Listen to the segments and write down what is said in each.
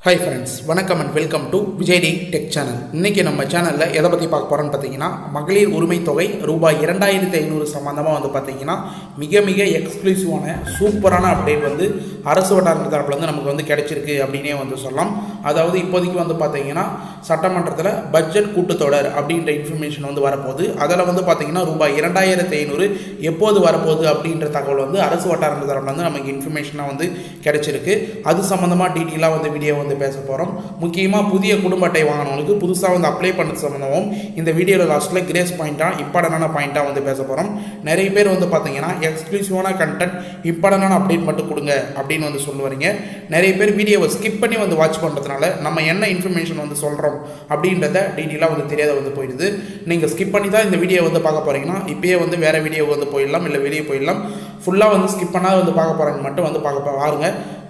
Hi friends, வணக்கம் and welcome to விஜய்டி tech channel. இன்றைக்கி நம்ம சேனலில் எதை பற்றி பார்க்க போகிறோன்னு பார்த்தீங்கன்னா, மகளிர் உரிமை தொகை ரூபாய் 2500 சம்மந்தமாக பார்த்தீங்கன்னா மிக மிக எக்ஸ்க்ளூசிவான சூப்பரான அப்டேட் அரசு வட்டார தரப்புலேருந்து நமக்கு கிடைச்சிருக்கு அப்படின்னே சொல்லலாம். அதாவது இப்போதைக்கு பார்த்தீங்கன்னா சட்டமன்றத்தில் பட்ஜெட் கூட்டத்தொடர் அப்படின்ற இன்ஃபர்மேஷன் வரப்போகுது. அதில் பார்த்தீங்கன்னா ரூபாய் 2500 எப்போது வரப்போகுது அப்படின்ற தகவல் அரசு வட்டார தரப்புலேருந்து நமக்கு இன்ஃபர்மேஷனாக கிடைச்சிருக்கு. அது சம்மந்தமாக டீட்டெயிலாக வீடியோ பேச போகிறோம். முக்கியமாக புதிய குடும்ப அட்டை வாங்கினவங்களுக்கு புதுசாக அப்ளை பண்ணுறது சம்மந்தமாகவும் இந்த வீடியோவில் லாஸ்ட்டில் கிரேஸ் பாயிண்ட்டாக இம்பார்ட்டண்டான பாயிண்ட்டாக பேச போகிறோம். நிறைய பேர் பார்த்தீங்கன்னா எக்ஸ்க்ளூசிவான கண்டென்ட் இம்பார்ட்டண்டான அப்டேட் மட்டும் கொடுங்க அப்படின்னு சொல்லுவாங்க. நிறைய பேர் வீடியோவை ஸ்கிப் பண்ணி வாட்ச் பண்ணுறதுனால நம்ம என்ன இன்ஃபர்மேஷன் சொல்கிறோம் அப்படின்றத டீட்டெயிலாக தெரியாத போயிடுது. நீங்கள் ஸ்கிப் பண்ணி தான் இந்த வீடியோ பார்க்க போகிறீங்கன்னா இப்போயே வேறு வீடியோ போயிடலாம், இல்லை வெளியே போயிடலாம். ஃபுல்லாக ஸ்கிப் பண்ணால் பார்க்க போகிறாங்க மட்டும் பார்க்க பாருங்க.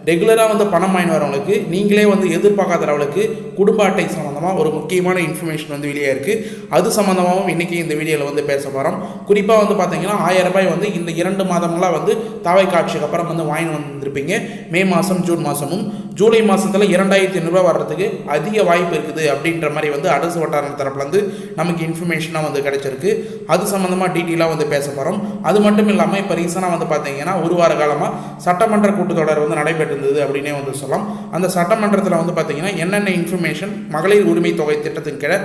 ரெகுலராக பணம் வாங்கி வரவங்களுக்கு நீங்களே எதிர்பார்க்காத அளவுக்கு குடும்ப அட்டை சம்மந்தமாக ஒரு முக்கியமான இன்ஃபர்மேஷன் வெளியே இருக்குது. அது சம்மந்தமாகவும் இன்றைக்கி இந்த வீடியோவில் பேச போகிறோம். குறிப்பாக பார்த்தீங்கன்னா 1000 ரூபாய் இந்த 2 மாதங்களாக தாவை காட்சிக்கு அப்புறம் வாங்கி வந்திருப்பீங்க. மே மாதம், ஜூன் மாதமும். ஜூலை மாதத்தில் 2500 ரூபாய் வர்றதுக்கு அதிக வாய்ப்பு இருக்குது அப்படின்ற மாதிரி அரசு வட்டார தரப்புலேருந்து நமக்கு இன்ஃபர்மேஷனாக கிடைச்சிருக்கு. அது சம்மந்தமாக டீட்டெயிலாக பேச போகிறோம். அது மட்டும் இல்லாமல் இப்போ ரீசனாக பார்த்தீங்கன்னா ஒரு வார காலமாக சட்டமன்ற கூட்டத்தொடர் நடைபெற்று இருந்தது அப்படின்னே சொல்லலாம். அந்த சட்டமன்றத்தில் பார்த்தீங்கன்னா என்னென்ன இன்ஃபர்மேஷன் மகளிர் உரிமை தொகை திட்டத்தின் கீழே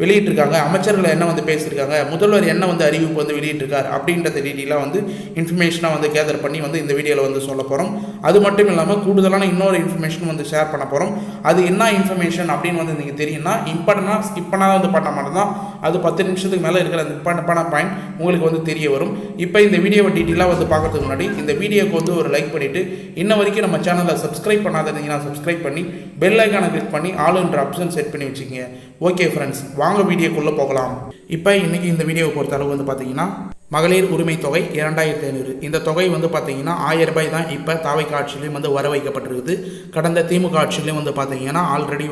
வெளியிட்டிருக்காங்க, அமைச்சர்கள் என்ன பேசியிருக்காங்க, முதல்வர் என்ன அறிவிப்பு வெளியிட்டிருக்கார் அப்படின்றத டீட்டெயிலாக இன்ஃபர்மேஷனாக கேதர் பண்ணி இந்த வீடியோவில் சொல்ல போகிறோம். அது மட்டும் இல்லாமல் கூடுதலான இன்னொரு இன்ஃபர்மேஷன் ஷேர் பண்ண போகிறோம். அது என்ன இன்ஃபர்மேஷன் அப்படின்னு நீங்கள் தெரியும்னா இம்பார்ட்டண்டாக ஸ்கிப் பண்ணாத பண்ண மாட்டோம் தான். அது 10 நிமிஷத்துக்கு மேலே இருக்கிற அந்த இம்பார்ட்டன்டான பாயிண்ட் உங்களுக்கு தெரிய வரும். இப்போ இந்த வீடியோவை டீட்டெயிலாக பார்க்கறதுக்கு முன்னாடி இந்த வீடியோக்கு ஒரு லைக் பண்ணிவிட்டு இன்ன வரைக்கும் நம்ம சேனலை சப்ஸ்கிரைப் பண்ணாதீங்கன்னா சப்ஸ்கிரைப் பண்ணி பெல் ஐக்கானை கிளிக் பண்ணி ஆல்ன்ற ஆப்ஷன் செட் பண்ணி வச்சுக்கோங்க. ஓகே ஃப்ரெண்ட்ஸ், வாங்க வீடியோக்குள்ளே போகலாம். இப்போ இன்றைக்கி இந்த வீடியோவை பொறுத்த அளவு பார்த்தீங்கன்னா மகளிர் உரிமை தொகை 2500 இந்த தொகை பார்த்தீங்கன்னா 1000 ரூபாய் தான் இப்போ தாவை ஆட்சியிலையும் வர வைக்கப்பட்டிருக்குது. கடந்த திமுக ஆட்சியிலையும் பார்த்தீங்கன்னா ஆல்ரெடி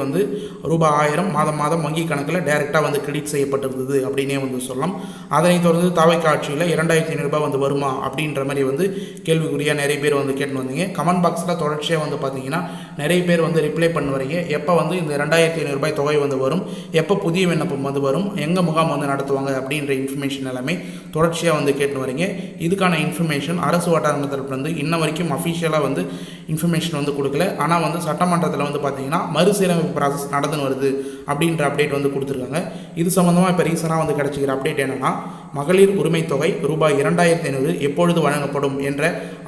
ரூபாய் 1000 மாதம் மாதம் வங்கி கணக்கில் டைரெக்டாக கிரெடிட் செய்யப்பட்டிருந்தது அப்படின்னே சொல்லலாம். அதனைத் தொடர்ந்து தாவை ஆட்சியில் 2500 ரூபாய் வருமா அப்படின்ற மாதிரி கேள்விக்குறியாக நிறைய பேர் கேட்டு வந்தீங்க. கமெண்ட் பாக்ஸில் தொடர்ச்சியாக பார்த்தீங்கன்னா நிறைய பேர் ரிப்ளை பண்ண வரீங்க. எப்போ இந்த 2500 ரூபாய் தொகை வரும், எப்போ புதிய விண்ணப்பம் வரும், எங்கே முகாம் நடத்துவாங்க அப்படின்ற இன்ஃபர்மேஷன் எல்லாமே தொடர்ச்சி கேட்டு வரீங்க. இதுக்கான இன்ஃபர்மேஷன் அரசு வட்டார தரப்புலேருந்து இன்ன வரைக்கும் அஃபிஷியலாக இன்ஃபர்மேஷன் கொடுக்கல. ஆனால் சட்டமன்றத்தில் பார்த்தீங்கன்னா மறுசீரமைப்பு ப்ராசஸ் நடந்துன்னு வருது அப்படின்ற அப்டேட் கொடுத்துருக்காங்க. இது சம்மந்தமாக இப்போ ரீசனாக கிடைச்சிக்கிற அப்டேட் என்னென்னா, மகளிர் உரிமை தொகை ரூபாய் 2500 எப்பொழுது வழங்கப்படும் என்ற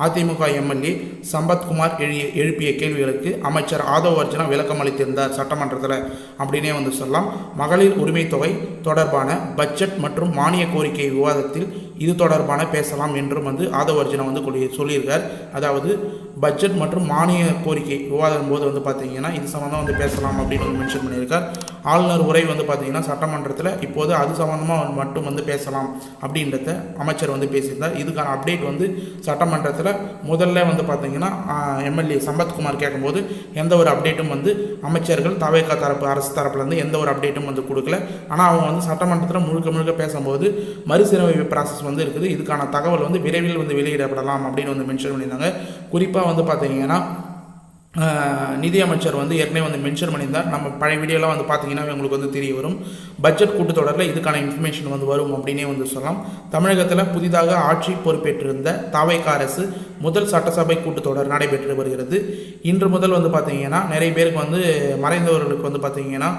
அதிமுக எம்எல்ஏ சம்பத்குமார் எழுப்பிய கேள்விகளுக்கு அமைச்சர் ஆதவ் அர்ஜுனா விளக்கம் அளித்திருந்தார் சட்டமன்றத்தில் அப்படின்னே சொல்லலாம். மகளிர் உரிமை தொகை தொடர்பான பட்ஜெட் மற்றும் மானிய கோரிக்கை விவாதத்தில் இது தொடர்பான பேசலாம் என்றும் ஆதவ் அர்ஜுனா சொல்லியிருக்கார். அதாவது பட்ஜெட் மற்றும் மானிய கோரிக்கை விவாதம் போது பார்த்தீங்கன்னா இது சம்மந்தமாக பேசலாம் அப்படின்னு மென்ஷன் பண்ணியிருக்கார். ஆளுநர் உரை பார்த்தீங்கன்னா சட்டமன்றத்தில் இப்போது அது சம்மந்தமாக மட்டும் பேசலாம் அப்படின்றத அமைச்சர் பேசியிருந்தார். இதுக்கான அப்டேட் சட்டமன்றத்தில் முதல்ல பார்த்தீங்கன்னா எம்எல்ஏ சம்பத்குமார் கேட்கும்போது எந்த ஒரு அப்டேட்டும் அமைச்சர்கள் தவேகா தரப்பு அரசு தரப்புலேருந்து எந்த ஒரு அப்டேட்டும் கொடுக்கல. ஆனால் அவங்க சட்டமன்றத்தில் முழுக்க முழுக்க பேசும்போது மறுசீரமைப்பு ப்ராசஸ் இருக்குது. இதுக்கான தகவல் விரைவில் வெளியிடப்படலாம் அப்படின்னு மென்ஷன் பண்ணியிருந்தாங்க. குறிப்பாக பார்த்தீங்கன்னா நிதியமைச்சர் ஏற்கனவே மென்ஷன் பண்ணியிருந்தார். நம்ம பழைய வீடியோலாம் பார்த்தீங்கன்னா உங்களுக்கு தெரிய வரும். பட்ஜெட் கூட்டத்தொடரில் இதுக்கான இன்ஃபர்மேஷன் வரும் அப்படின்னே சொல்லலாம். தமிழகத்தில் புதிதாக ஆட்சி பொறுப்பேற்றிருந்த தாவைக்கா அரசு முதல் சட்டசபை கூட்டத்தொடர் நடைபெற்று வருகிறது. இன்று முதல் பார்த்தீங்கன்னா நிறைய பேருக்கு மறைந்தவர்களுக்கு பார்த்தீங்கன்னா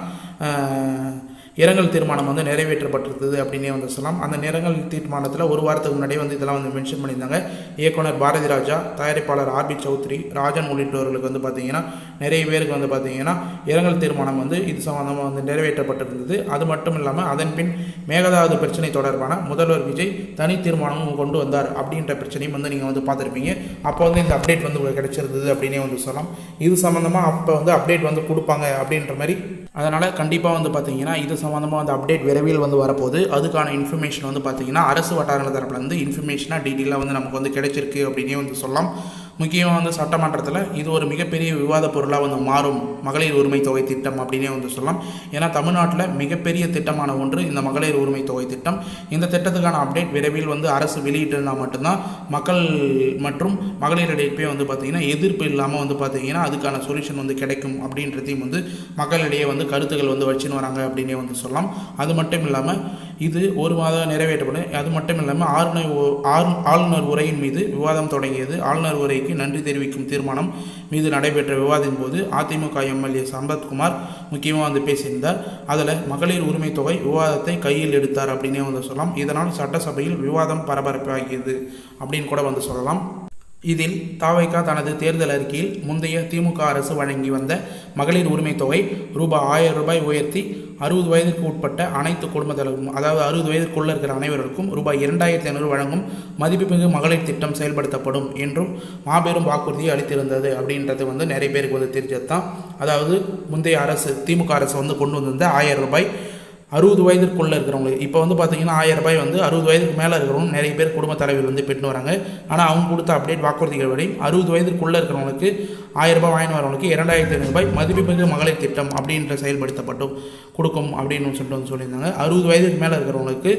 இரங்கல் தீர்மானம் நிறைவேற்றப்பட்டிருந்தது அப்படின்னே சொல்லலாம். அந்த இரங்கல் தீர்மானத்தில் ஒரு வாரத்துக்கு முன்னாடியே இதெல்லாம் மென்ஷன் பண்ணியிருந்தாங்க. இயக்குனர் பாரதி ராஜா, தயாரிப்பாளர் ஆர்பி சௌத்ரி, ராஜன் உள்ளிட்டவர்களுக்கு பார்த்தீங்கன்னா நிறைய பேருக்கு பார்த்தீங்கன்னா இரங்கல் தீர்மானம் இது சம்பந்தமாக நிறைவேற்றப்பட்டிருந்தது. அது மட்டும் இல்லாமல் அதன் பின் மேகதாது பிரச்சனை தொடர்பான முதல்வர் விஜய் தனி தீர்மானமும் கொண்டு வந்தார் அப்படின்ற பிரச்சனையும் நீங்கள் பார்த்துருப்பீங்க. அப்போ இந்த அப்டேட் கிடைச்சிருந்தது அப்படின்னே சொல்லலாம். இது சம்மந்தமாக அப்போ அப்டேட் கொடுப்பாங்க அப்படின்ற மாதிரி. அதனால் கண்டிப்பாக பார்த்தீங்கன்னா இது சம்மந்தமாக அப்டேட் விரைவில் வரப்போகுது. அதுக்கான இன்ஃபர்மேஷன் பார்த்தீங்கன்னா அரசு வட்டார தரப்புலேருந்து இன்ஃபர்மேஷனாக டீட்டெயிலாக நமக்கு கிடைச்சிருக்கு அப்படின்னே சொல்லலாம். முக்கியமாக வந்து சட்டமன்றத்தில் இது ஒரு மிகப்பெரிய விவாத பொருளாக வந்து மாறும் மகளிர் உரிமை தொகை திட்டம் அப்படின்னே வந்து சொல்லலாம். ஏன்னா தமிழ்நாட்டில் மிகப்பெரிய திட்டமான ஒன்று இந்த மகளிர் உரிமை தொகை திட்டம். இந்த திட்டத்துக்கான அப்டேட் விரைவில் வந்து அரசு வெளியிட்டிருந்தால் மட்டும்தான் மக்கள் மற்றும் மகளிரிடையே வந்து பார்த்திங்கன்னா எதிர்ப்பு இல்லாமல் வந்து பார்த்திங்கன்னா அதுக்கான சொல்யூஷன் வந்து கிடைக்கும் அப்படின்றதையும் வந்து மக்களிடையே வந்து கருத்துக்கள் வந்து வச்சுன்னு வராங்க அப்படின்னே வந்து சொல்லலாம். அது மட்டும் இல்லாமல் இது ஒரு மாதம் நிறைவேற்றப்படும். அது மட்டும் இல்லாமல் ஆளுநர் உரையின் மீது விவாதம் தொடங்கியது. ஆளுநர் உரைக்கு நன்றி தெரிவிக்கும் தீர்மானம் மீது நடைபெற்ற விவாதத்தின் போது அதிமுக எம்எல்ஏ சம்பத்குமார் முக்கியமாக வந்து பேசியிருந்தார். அதில் மகளிர் உரிமை தொகை விவாதத்தை கையில் எடுத்தார் அப்படின்னே வந்து சொல்லலாம். இதனால் சட்டசபையில் விவாதம் பரபரப்பாகியது அப்படின்னு கூட வந்து சொல்லலாம். இதில் தாவைக்கா தனது தேர்தல் அறிக்கையில் முந்தைய திமுக அரசு வழங்கி வந்த மகளிர் உரிமை தொகை ரூபாய் 1000 உயர்த்தி 60 வயதுக்கு உட்பட்ட அனைத்து குடும்பத்தினருக்கும், அதாவது 60 வயதுக்குள்ளே இருக்கிற அனைவருக்கும் ரூபாய் 2500 வழங்கும் மதிப்புமிகு மகளிர் திட்டம் செயல்படுத்தப்படும் என்றும் மாபெரும் வாக்குறுதியை அளித்திருந்தது அப்படின்றது வந்து நிறைய பேருக்கு வந்து தெரிஞ்சது தான். அதாவது முந்தைய அரசு திமுக அரசு வந்து கொண்டு வந்திருந்த 1000 ரூபாய் 60 வயதுக்குள்ளே இருக்கிறவங்களுக்கு இப்போ வந்து பார்த்திங்கன்னா 1000 ரூபாய் வந்து 60 வயதுக்கு மேலே இருக்கிறவங்க நிறைய பேர் குடும்ப தலைவர் வந்து பெற்று வராங்க. ஆனால் அவங்க கொடுத்த அப்டேட் வாக்குறுதிகள் வரை 60 வயதுக்குள்ளே இருக்கிறவங்களுக்கு 1000 ரூபாய் வாங்கி வரவங்களுக்கு 2500 ரூபாய் மதிப்புமிகு மகளிர் திட்டம் அப்படின்ற செயல்படுத்தப்பட்டு கொடுக்கும் அப்படின்னு சொல்லியிருந்தாங்க. 60 வயதுக்கு மேலே இருக்கிறவங்களுக்கு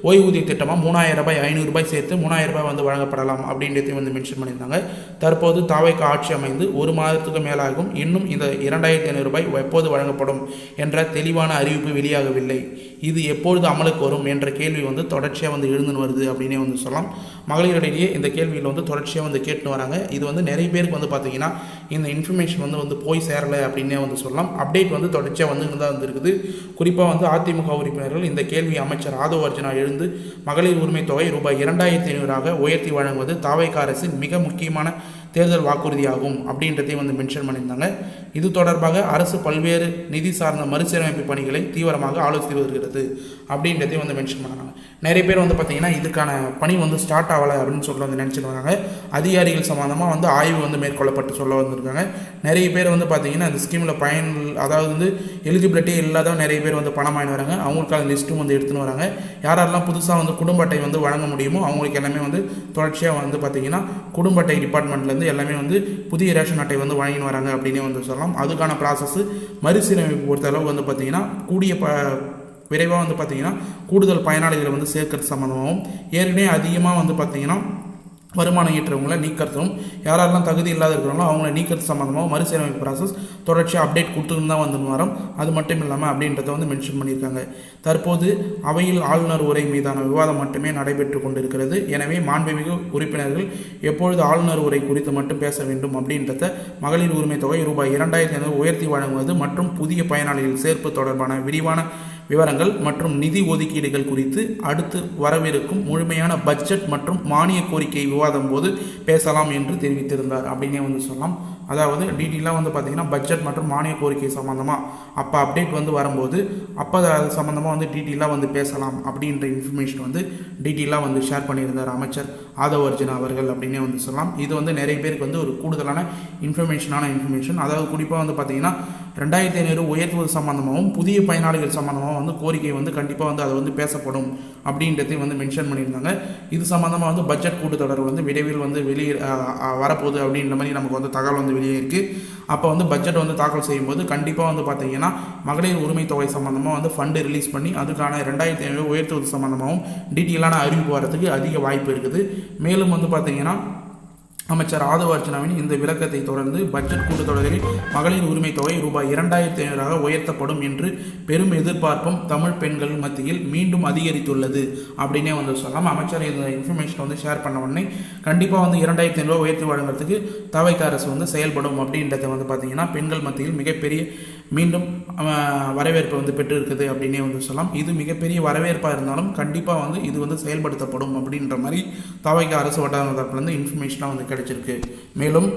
ஓய்வூதிய திட்டமாக 3000 ரூபாய் 500 ரூபாய் சேர்த்து 3000 ரூபாய் வந்து வழங்கப்படலாம் அப்படின்றதையும் வந்து மென்ஷன் பண்ணியிருந்தாங்க. தற்போது தாவைக்கு ஆட்சி அமைந்து ஒரு மாதத்துக்கு மேலாகும். இன்னும் இந்த 2500 ரூபாய் எப்போது வழங்கப்படும் என்ற தெளிவான அறிவிப்பு வெளியாகவில்லை. இது எப்பொழுது அமலுக்கு வரும் என்ற கேள்வி வந்து தொடர்ச்சியாக வந்து எழுந்துன்னு வருது அப்படின்னே வந்து சொல்லலாம். மகளிரிடையே இந்த கேள்வியில் வந்து தொடர்ச்சியாக வந்து கேட்டுன்னு வராங்க. இது வந்து நிறைய பேருக்கு வந்து பார்த்திங்கன்னா இந்த இன்ஃபர்மேஷன் வந்து போய் சேரலை அப்படின்னே வந்து சொல்லலாம். அப்டேட் வந்து தொடர்ச்சியாக வந்து தான் வந்துருக்குது. குறிப்பாக வந்து அதிமுக உறுப்பினர்கள் இந்த கேள்வி அமைச்சர் ஆதவ் அர்ஜுனா எழுந்து மகளிர் உரிமை தொகை ரூபாய் 2500 உயர்த்தி வழங்குவது தாவைக்கா அரசின் மிக முக்கியமான தேர்தல் வாக்குறுதியாகும் அப்படின்றதையும் வந்து மென்ஷன் பண்ணியிருந்தாங்க. இது தொடர்பாக அரசு பல்வேறு நிதி சார்ந்த மறுசீரமைப்பு பணிகளை தீவிரமாக ஆலோசித்து வருகிறது அப்படின்றதையும் வந்து மென்ஷன் பண்ணாங்க. நிறைய பேர் வந்து பார்த்திங்கன்னா இதுக்கான பணி வந்து ஸ்டார்ட் ஆகலை அப்படின்னு சொல்ல வந்து நினச்சிட்டு வராங்க. அதிகாரிகள் சம்மந்தமாக வந்து ஆய்வு வந்து மேற்கொள்ளப்பட்டு சொல்ல வந்திருக்காங்க. நிறைய பேர் வந்து பார்த்திங்கன்னா இந்த ஸ்கீமில் அதாவது வந்து எலிஜிபிலிட்டி இல்லாத நிறைய பேர் வந்து பணம் வாங்கி வராங்க. அவங்களுக்கான லிஸ்ட்டும் வந்து எடுத்துன்னு வராங்க. யாரெல்லாம் புதுசாக வந்து குடும்ப அட்டை வந்து வழங்க முடியுமோ அவங்களுக்கு எல்லாமே வந்து தொடர்ச்சியாக வந்து பார்த்திங்கன்னா குடும்ப அட்டை டிபார்ட்மெண்ட்லேருந்து எல்லாமே வந்து புதிய ரேஷன் அட்டை வந்து வாங்கின்னு வராங்க அப்படின்னே வந்து சொல்லலாம். அதுக்கான ப்ராசஸ் மறுசீரமைப்பு பொறுத்த அளவு வந்து பார்த்திங்கன்னா விரைவாக வந்து பார்த்திங்கன்னா கூடுதல் பயனாளிகளை வந்து சேர்க்கறது சம்மந்தமாகவும் ஏற்கனவே அதிகமாக வந்து பார்த்திங்கன்னா வருமானம் ஈட்டுறவங்களை நீக்கிறதும் யாரெல்லாம் தகுதி இல்லாத இருக்கிறவங்களோ அவங்கள நீக்கிறது சம்மந்தமாக மறுசீரமைப்பு ப்ராசஸ் தொடர்ச்சியாக அப்டேட் கொடுத்துன்னு தான் வந்து வரோம். அது மட்டும் இல்லாமல் அப்படின்றத வந்து மென்ஷன் பண்ணியிருக்காங்க. தற்போது அவையில் ஆளுநர் உரை மீதான விவாதம் மட்டுமே நடைபெற்று கொண்டிருக்கிறது. எனவே மாண்புமிகு உறுப்பினர்கள் எப்பொழுது ஆளுநர் உரை குறித்து மட்டும் பேச வேண்டும் அப்படின்றத மகளிர் உரிமை தொகை ரூபாய் 2500 உயர்த்தி வழங்குவது மற்றும் புதிய பயனாளிகள் சேர்ப்பு தொடர்பான விரிவான விவரங்கள் மற்றும் நிதி ஒதுக்கீடுகள் குறித்து அடுத்து வரவிருக்கும் முழுமையான பட்ஜெட் மற்றும் மானிய கோரிக்கை விவாதம் போது பேசலாம் என்று தெரிவித்திருந்தார் அப்படின்னே வந்து சொல்லலாம். அதாவது டீட்டெயிலாக வந்து பார்த்திங்கன்னா பட்ஜெட் மற்றும் மானிய கோரிக்கை சம்மந்தமாக அப்போ அப்டேட் வந்து வரும்போது அப்போ அது சம்மந்தமாக வந்து டீட்டெயிலாக வந்து பேசலாம் அப்படின்ற இன்ஃபர்மேஷன் வந்து டீட்டெயிலாக வந்து ஷேர் பண்ணியிருந்தார் அமைச்சர் ஆதவ் அர்ஜுனா அவர்கள் அப்படின்னே வந்து சொல்லலாம். இது வந்து நிறைய பேருக்கு வந்து ஒரு கூடுதலான இன்ஃபர்மேஷன். அதாவது குறிப்பாக வந்து பார்த்திங்கன்னா 2500 உயர்த்துவது சம்மந்தமாகவும் புதிய பயனாளிகள் சம்மந்தமாக வந்து கோரிக்கை வந்து கண்டிப்பாக வந்து அது வந்து பேசப்படும் அப்படின்றதையும் வந்து மென்ஷன் பண்ணியிருந்தாங்க. இது சம்மந்தமாக வந்து பட்ஜெட் கூட்டத்தொடர் வந்து விரைவில் வந்து வரப்போகுது அப்படின்ற மாதிரி நமக்கு வந்து தகவல் வந்து வெளியே இருக்குது. அப்போ வந்து பட்ஜெட் வந்து தாக்கல் செய்யும்போது கண்டிப்பாக வந்து பார்த்திங்கன்னா மகளிர் உரிமை தொகை சம்மந்தமாக வந்து ஃபண்டு ரிலீஸ் பண்ணி அதுக்கான 2500 உயர்த்துவது சம்மந்தமாகவும் டீட்டெயிலான அறிவிப்பு வரதுக்கு அதிக வாய்ப்பு இருக்குது. மேலும் வந்து பார்த்திங்கன்னா அமைச்சர் ஆதவ் அர்ஜுனாவின் இந்த விளக்கத்தை தொடர்ந்து பட்ஜெட் கூட்டத்தொடரில் மகளிர் உரிமை தொகை ரூபாய் 2500 உயர்த்தப்படும் என்று பெரும் எதிர்பார்ப்பும் தமிழ் பெண்கள் மத்தியில் மீண்டும் அதிகரித்துள்ளது அப்படின்னே வந்து சொல்லலாம். அமைச்சர் இந்த இன்ஃபர்மேஷன் வந்து ஷேர் பண்ண உடனே கண்டிப்பாக வந்து 2500 உயர்த்தி வழங்குறதுக்கு தாவைக்கா அரசு வந்து செயல்படும் அப்படின்றத வந்து பார்த்திங்கன்னா பெண்கள் மத்தியில் மிகப்பெரிய மீண்டும் வரவேற்பு வந்து பெற்று இருக்குது அப்படின்னே வந்து சொல்லலாம். இது மிகப்பெரிய வரவேற்பாக இருந்தாலும் கண்டிப்பாக வந்து இது வந்து செயல்படுத்தப்படும் அப்படின்ற மாதிரி தாவைக்கா அரசு வட்டார தரப்புலேருந்து இன்ஃபர்மேஷனாக வந்து கிடைச்சிருக்கு. மேலும்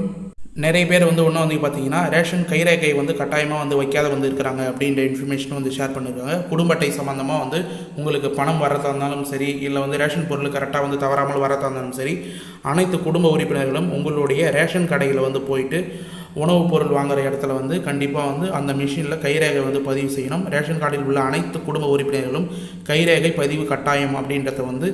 நிறைய பேர் வந்து ஒன்றும் வந்து பார்த்திங்கன்னா ரேஷன் கைரேகை வந்து கட்டாயமாக வந்து வைக்காத வந்து இருக்கிறாங்க அப்படின்ற இன்ஃபர்மேஷனும் வந்து ஷேர் பண்ணியிருக்காங்க. குடும்ப அட்டை சம்மந்தமாக வந்து உங்களுக்கு பணம் வரதா இருந்தாலும் சரி, இல்லை வந்து ரேஷன் பொருள் கரெக்டாக வந்து தவறாமல் வரதா இருந்தாலும் சரி, அனைத்து குடும்ப உறுப்பினர்களும் உங்களுடைய ரேஷன் கடையில் வந்து போயிட்டு உணவுப் பொருள் வாங்குகிற இடத்துல வந்து கண்டிப்பாக வந்து அந்த மிஷினில் கைரேகை வந்து பதிவு செய்யணும். ரேஷன் கார்டில் உள்ள அனைத்து குடும்ப உறுப்பினர்களும் கைரேகை பதிவு கட்டாயம் அப்படின்றத வந்து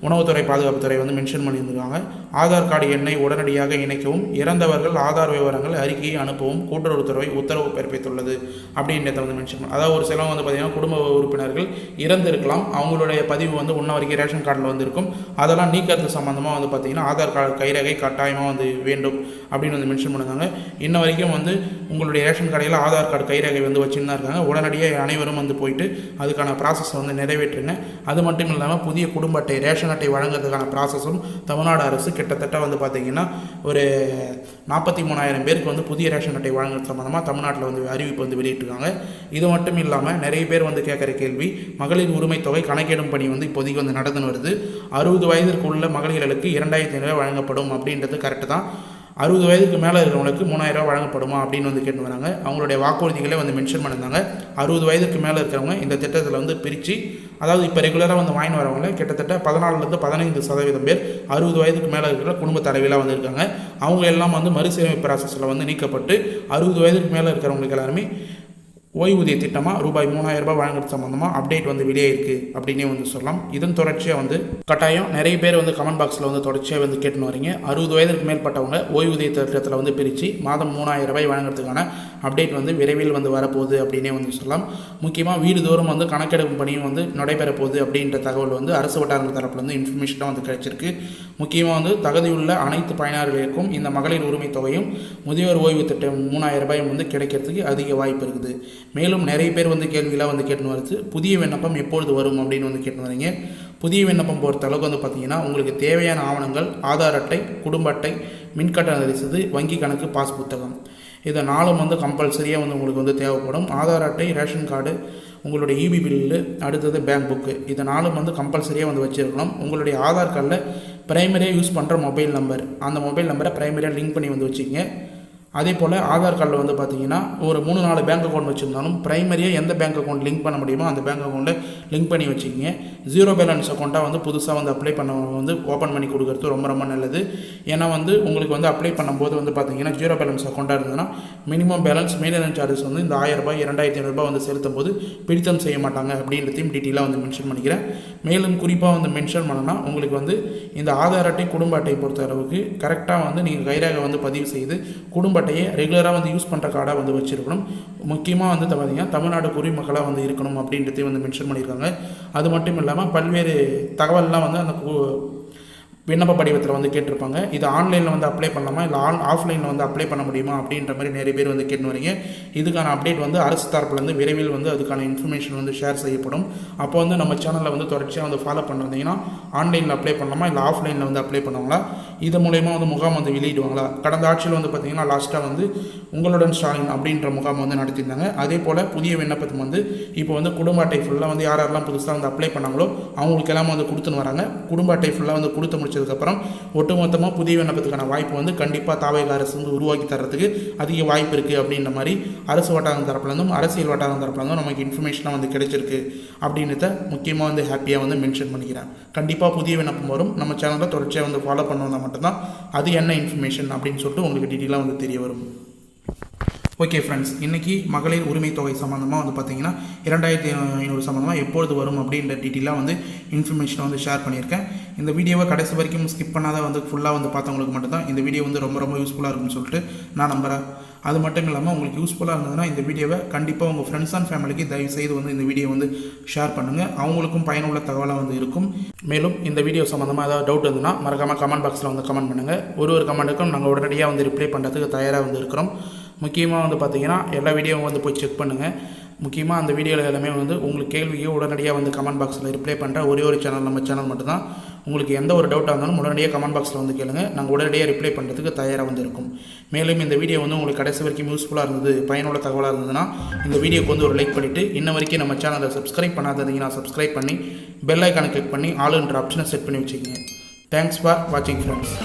உணவுத்துறை பாதுகாப்புத்துறை வந்து மென்ஷன் பண்ணியிருக்காங்க. ஆதார் கார்டு எண்ணை உடனடியாக இணைக்கவும், இறந்தவர்கள் ஆதார் விவரங்கள் அறிக்கையை அனுப்பவும் கூட்டுறவுத்துறை உத்தரவு பிறப்பித்துள்ளது அப்படின்றத வந்து மென்ஷன் பண்ண. அதாவது ஒரு சிலவங்க வந்து பார்த்திங்கன்னா குடும்ப உறுப்பினர்கள் இறந்திருக்கலாம், அவங்களுடைய பதிவு வந்து இன்ன வரைக்கும் ரேஷன் கார்டில் வந்து இருக்கும். அதெல்லாம் நீக்கிறது சம்மந்தமாக வந்து பார்த்திங்கன்னா ஆதார் கார்டு கைரேகை கட்டாயமாக வந்து வேண்டும் அப்படின்னு வந்து மென்ஷன் பண்ணியிருக்காங்க. இன்ன வரைக்கும் வந்து உங்களுடைய ரேஷன் கடையில் ஆதார் கார்டு கைரேகை வந்து வச்சுன்னு தான் இருக்காங்க. உடனடியாக அனைவரும் வந்து போயிட்டு அதுக்கான ப்ராசஸை வந்து நிறைவேற்றுங்க. அது மட்டும் இல்லாமல் புதிய குடும்ப அட்டை ரேஷன் அட்டை வழங்குறதுக்கான ப்ராசஸும் தமிழ்நாடு அரசு கிட்டத்தட்ட வந்து பார்த்திங்கன்னா ஒரு 43,000 பேருக்கு வந்து புதிய ரேஷன் அட்டை வழங்குறது சம்மந்தமாக தமிழ்நாட்டில் வந்து அறிவிப்பு வந்து வெளியிட்டிருக்காங்க. இது மட்டும் இல்லாமல் நிறைய பேர் வந்து கேட்குற கேள்வி, மகளிர் உரிமை தொகை கணக்கெடும் பணி வந்து இப்போதைக்கு வந்து நடந்துன்னு வருது. 60 வயதிற்கு உள்ள மகளிர்களுக்கு 2,500 வழங்கப்படும் அப்படின்றது கரெக்டு தான். 60 வயதுக்கு மேலே இருக்கிறவங்களுக்கு 3,000 ரூபா வழங்கப்படுமா அப்படின்னு வந்து கேட்டு வராங்க. அவங்களுடைய வாக்குறுதிகளே வந்து மென்ஷன் பண்ணியிருந்தாங்க. 60 வயதுக்கு மேலே இருக்கிறவங்க இந்த திட்டத்தில் வந்து பிரித்து, அதாவது இப்போ ரெகுலராக வந்து வாங்கி வரவங்கள கிட்டத்தட்ட 14லேருந்து 15% பேர் 60 வயதுக்கு மேலே இருக்கிற குடும்ப தலைவிலாம் வந்து இருக்காங்க. அவங்க எல்லாம் வந்து மறுசீரமைப்பு ப்ராசஸில் வந்து நீக்கப்பட்டு 60 வயதுக்கு மேலே இருக்கிறவங்களுக்கு எல்லாருமே ஓய்வூதிய திட்டமாக ரூபாய் 3,000 ரூபாய் வழங்குறது சம்மந்தமாக அப்டேட் வந்து வெளியே இருக்குது அப்படின்னே வந்து சொல்லலாம். இதன் தொடர்ச்சியாக வந்து கட்டாயம் நிறைய பேர் வந்து கமெண்ட் பாக்ஸில் வந்து தொடர்ச்சியாக வந்து கேட்டுன்னு வரீங்க. 60 வயதுக்கு மேற்பட்டவங்க ஓய்வூதிய திட்டத்தில் வந்து பிரித்து மாதம் 3,000 ரூபாய் வழங்குறதுக்கான அப்டேட் வந்து விரைவில் வந்து வரப்போகுது அப்படின்னே வந்து சொல்லலாம். முக்கியமாக வீடு தோறும் வந்து கணக்கெடுக்கும் பணியும் வந்து நடைபெற போகுது அப்படின்ற தகவல் வந்து அரசு வட்டாரங்கள் தரப்புலேருந்து இன்ஃபர்மேஷனாக வந்து கிடைச்சிருக்கு. முக்கியமாக வந்து தகுதியுள்ள அனைத்து பயனாளர்களுக்கும் இந்த மகளிர் உரிமை தொகையும் முதியோர் ஓய்வு திட்டம் 3,000 ரூபாயும் வந்து கிடைக்கிறதுக்கு அதிக வாய்ப்பு இருக்குது. மேலும் நிறைய பேர் வந்து கேள்வியெல்லாம் வந்து கேட்டுன்னு வருது, புதிய விண்ணப்பம் எப்பொழுது வரும் அப்படின்னு வந்து கேட்டுன்னு வரீங்க. புதிய விண்ணப்பம் பொறுத்த அளவுக்கு வந்து பார்த்திங்கன்னா உங்களுக்கு தேவையான ஆவணங்கள் ஆதார் அட்டை, குடும்ப அட்டை, மின்கட்டண ரசீது, வங்கி கணக்கு, பாஸ் புத்தகம், இதை 4 வந்து கம்பல்சரியாக வந்து உங்களுக்கு வந்து தேவைப்படும். ஆதார் அட்டை, ரேஷன் கார்டு, உங்களுடைய இபி பில்லு, அடுத்தது பேங்க் புக்கு, இதை 4 வந்து கம்பல்சரியாக வந்து வச்சுருக்கணும். உங்களுடைய ஆதார் கார்டில் ப்ரைமரியாக யூஸ் பண்ணுற மொபைல் நம்பர், அந்த மொபைல் நம்பரை ப்ரைமரியாக லிங்க் பண்ணி வந்து வச்சுக்கோங்க. அதே போல் ஆதார் கார்டில் வந்து பார்த்திங்கன்னா ஒரு 3-4 பேங்க் அக்கௌண்ட் வச்சுருந்தாலும் ப்ரைமரியாக எந்த பேங்க் அக்கௌண்ட் லிங்க் பண்ண முடியுமோ அந்த பேங்க் அக்கௌண்ட்டில் லிங்க் பண்ணி வச்சுக்கிங்க. 0 பேலன்ஸ் அக்கௌண்ட்டாக வந்து புதுசாக வந்து அப்ளை பண்ண வந்து ஓப்பன் பண்ணி கொடுக்குறது ரொம்ப ரொம்ப நல்லது. ஏன்னா வந்து உங்களுக்கு வந்து அப்ளை பண்ணும்போது வந்து பார்த்திங்கன்னா 0 பேலன்ஸ் அக்கௌண்ட்டாக இருந்ததுன்னா மினிமம் பேலன்ஸ் மெயின்டெனன்ஸ் சார்ஜஸ் வந்து இந்த 1,000 ரூபாய் 2,500 ரூபாய் வந்து செலுத்தும் போது பிடித்தம் செய்ய மாட்டாங்க அப்படின்றதையும் டீட்டெயிலாக வந்து மென்ஷன் பண்ணிக்கிறேன். மேலும் குறிப்பாக வந்து மென்ஷன் பண்ணனா உங்களுக்கு வந்து இந்த ஆதார் அட்டை, குடும்ப அட்டை பொறுத்த அளவுக்கு கரெக்டாக வந்து நீங்கள் கைரேகை வந்து பதிவு செய்து குடும்ப அட்டையை ரெகுலராக வந்து யூஸ் பண்ணுற கார்டாக வந்து வச்சுருக்கணும். முக்கியமாக வந்து பார்த்திங்கன்னா தமிழ்நாடு குடிமக்களாக வந்து இருக்கணும் அப்படின்றதையும் வந்து மென்ஷன் பண்ணியிருக்காங்க. அது மட்டும் இல்லாமல் பல்வேறு தகவல்லாம் வந்து அந்த விண்ணப்ப படிவத்தில் வந்து கேட்டிருப்பாங்க. இது ஆன்லைனில் வந்து அப்ளை பண்ணலாமா இல்லை ஆஃப்லைனில் வந்து அப்ளை பண்ண முடியுமா அப்படின்ற மாதிரி நிறைய பேர் வந்து கேட்டு வரீங்க. இதுக்கான அப்டேட் வந்து அரசு தரப்புலேருந்து விரைவில் வந்து அதுக்கான இன்ஃபர்மேஷன் வந்து ஷேர் செய்யப்படும். அப்போ வந்து நம்ம சேனலில் வந்து தொடர்ச்சியாக வந்து ஃபாலோ பண்ணிருந்தீங்கன்னா ஆன்லைனில் அப்ளை பண்ணலாமா இல்லை ஆஃப்லைனில் வந்து அப்ளை பண்ணுவாங்களா, இது மூலயமா வந்து முகாம் வந்து வெளியிடுவாங்களா. கடந்த ஆட்சியில் வந்து பார்த்திங்கன்னா லாஸ்ட்டாக வந்து உங்களுடன் ஸ்டாலின் அப்படின்ற முகாம் வந்து நடத்தியிருந்தாங்க. அதே போல் புதிய விண்ணப்பத்துக்கு வந்து இப்போ வந்து குடும்ப அட்டை ஃபுல்லாக வந்து யாரெல்லாம் புதுசாக வந்து அப்ளை பண்ணாங்களோ அவங்களுக்கு எல்லாம் வந்து கொடுத்துன்னு வராங்க. குடும்ப அட்டை ஃபுல்லாக வந்து கொடுத்து முடிச்சதுக்கப்புறம் ஒட்டுமொத்தமாக புதிய விண்ணப்பத்துக்கான வாய்ப்பு வந்து கண்டிப்பாக தாவேக அரசு வந்து உருவாக்கி தரத்துக்கு அதிக வாய்ப்பு இருக்குது அப்படின்ற மாதிரி அரசு வட்டாரம் தரப்புலேருந்தும் அரசியல் வட்டாரம் தரப்புலேருந்தும் நமக்கு இன்ஃபர்மேஷனாக வந்து கிடைச்சிருக்கு அப்படின்றத முக்கியமாக வந்து ஹாப்பியாக வந்து மென்ஷன் பண்ணிக்கிறேன். கண்டிப்பாக புதிய விண்ணப்பம் வரும். நம்ம சேனலில் தொடர்ச்சியாக வந்து ஃபாலோ பண்ணுவதா மட்டும்தான் அது என்ன இன்ஃபர்மேஷன் அப்படின்னு சொல்லிட்டு உங்களுக்கு டீட்டெயிலாக வந்து தெரிய வரும். ஓகே ஃப்ரெண்ட்ஸ், இன்றைக்கி மகளிர் உரிமை தொகை சம்மந்தமாக வந்து பார்த்திங்கன்னா 2,500 சம்மந்தமாக எப்பொழுது வரும் அப்படின்ற டீட்டெயிலாக வந்து இன்ஃபர்மேஷனை வந்து ஷேர் பண்ணியிருக்கேன். இந்த வீடியோவை கடைசி வரைக்கும் ஸ்கிப் பண்ணாத வந்து ஃபுல்லாக வந்து பார்த்தவங்களுக்கு மட்டும்தான் இந்த வீடியோ வந்து ரொம்ப ரொம்ப யூஸ்ஃபுல்லாக இருக்கும்னு சொல்லிட்டு நான் நம்புகிறேன். அது மட்டும் இல்லாமல் உங்களுக்கு யூஸ்ஃபுல்லாக இருந்ததுன்னா இந்த வீடியோவை கண்டிப்பாக உங்கள் ஃப்ரெண்ட்ஸ் அண்ட் ஃபேமிலிக்கு தயவுசெய்து வந்து இந்த வீடியோ வந்து ஷேர் பண்ணுங்கள். அவங்களுக்கும் பயனுள்ள தகவலாக வந்து இருக்கும். மேலும் இந்த வீடியோ சம்மந்தமாக ஏதாவது டவுட் இருந்ததுன்னா மறக்காமல் கமெண்ட் பாக்ஸில் வந்து கமெண்ட் பண்ணுங்கள். ஒரு கமெண்ட்டுக்கும் நாங்கள் உடனடியாக வந்து ரிப்ளை பண்ணுறதுக்கு தயாராக வந்து இருக்கிறோம். முக்கியமாக வந்து பார்த்திங்கன்னா எல்லா வீடியோவும் வந்து போய் செக் பண்ணுங்கள். முக்கியமாக அந்த வீடியோவில் எல்லாமே வந்து உங்களுக்கு கேள்வியோ உடனடியாக வந்து கமெண்ட் பாக்ஸில் ரிப்ளை பண்ணுற ஒரே ஒரு சேனல் நம்ம சேனல் மட்டும்தான். உங்களுக்கு எந்த ஒரு டவுட்டாக இருந்தாலும் உடனடியாக கமெண்ட் பாக்ஸில் வந்து கேளுங்க, நாங்கள் உடனடியாக ரிப்ளை பண்ணுறதுக்கு தயாராக வந்து இருக்கும். மேலும் இந்த வீடியோ வந்து உங்களுக்கு கடைசி வரைக்கும் யூஸ்ஃபுல்லாக இருந்தது, பயனுள்ள தகவலாக இருந்ததுன்னா இந்த வீடியோக்கு வந்து ஒரு லைக் பண்ணிவிட்டு இன்ன வரைக்கும் நம்ம சேனலை சப்ஸ்கிரைப் பண்ணாதீங்கன்னா சப்ஸ்கிரைப் பண்ணி பெல் ஐக்கானை கிளிக் பண்ணி ஆளுன்ற ஆப்ஷனை செட் பண்ணி வச்சுக்கோங்க. தேங்க்ஸ் ஃபார் வாட்சிங் ஃப்ரெண்ட்ஸ்.